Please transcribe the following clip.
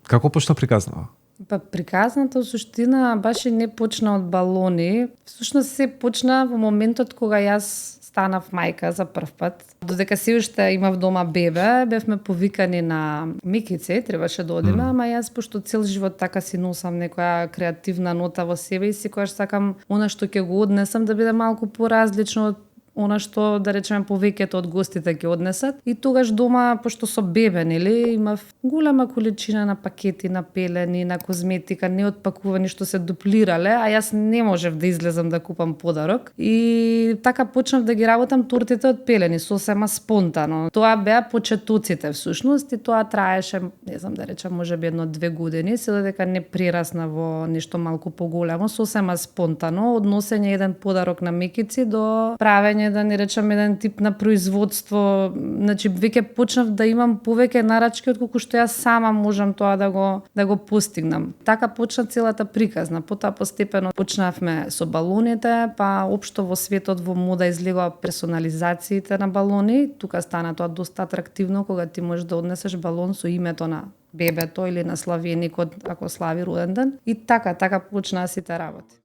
Како почна приказнава? Па приказната суштина баш и не почна од балони. Всушност се почна во моментот кога јас станав мајка за прв пат. Додека се уште имав дома бебе, бевме повикани на Микице, требаше да одиме, ама јас пошто цел живот така си носам некоја креативна нота во себе и секогаш сакам она што ќе го однесам да биде малку поразлично од она што, да речеме, повеќето од гостите ќе однесат. И тогаш дома, пошто со бебе, нели, имав голема количина на пакети, на пелени, на козметика, неотпакувани што се дуплирале, а јас не можев да излезам да купам подарок. И така почнав да ги работам тортите од пелени, сосема спонтано. Тоа беа почетоците всушност и тоа траеше, не знам да речам, можеби 1-2 години, се додека не прерасна во нешто малку поголемо, сосема спонтано, од носење еден подарок на Микици до правење да не речам еден тип на производство, значи веќе почнав да имам повеќе нарачки отколку што јас сама можам тоа да го постигнам. Така почна целата приказна. Потоа постепено почнавме со балоните, па општо во светот во мода излегоа персонализациите на балони. Тука стана тоа доста атрактивно кога ти можеш да однесеш балон со името на бебето или на славеникот ако слави роден ден. И така почнаа сите работи.